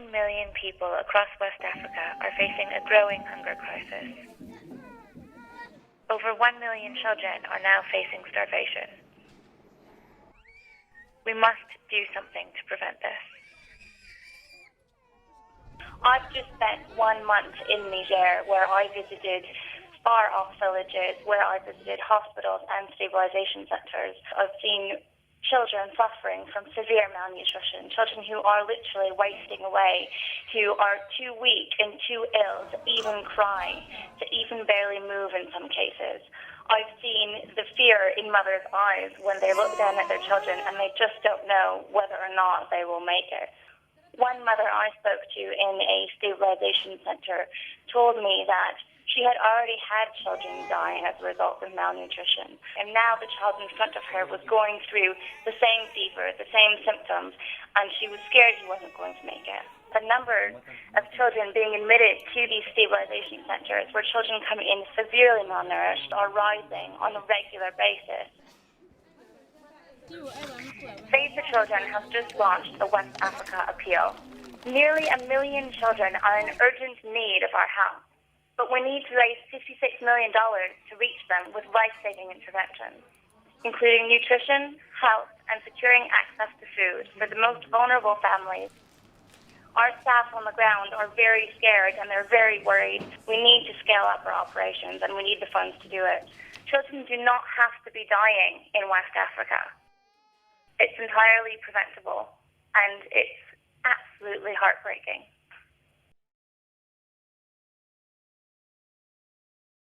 million people across West Africa are facing a growing hunger crisis. Over 1 million children are now facing starvation. We must do something to prevent this. I've just spent 1 month in Niger, where I visited far-off villages, where I visited hospitals and stabilization centers. I've seen children suffering from severe malnutrition, children who are literally wasting away, who are too weak and too ill to even cry, to even barely move in some cases. I've seen the fear in mothers' eyes when they look down at their children and they just don't know whether or not they will make it. One mother I spoke to in a stabilization center told me that she had already had children dying as a result of malnutrition. And now the child in front of her was going through the same fever, the same symptoms, and she was scared he wasn't going to make it. The numbers of children being admitted to these stabilization centers, where children come in severely malnourished, are rising on a regular basis. Save the Children has just launched the West Africa Appeal. Nearly 1 million children are in urgent need of our help, but we need to raise $56 million to reach them with life-saving interventions, including nutrition, health, and securing access to food for the most vulnerable families. Our staff on the ground are very scared and they're very worried. We need to scale up our operations and we need the funds to do it. Children do not have to be dying in West Africa. It's entirely preventable, and it's absolutely heartbreaking.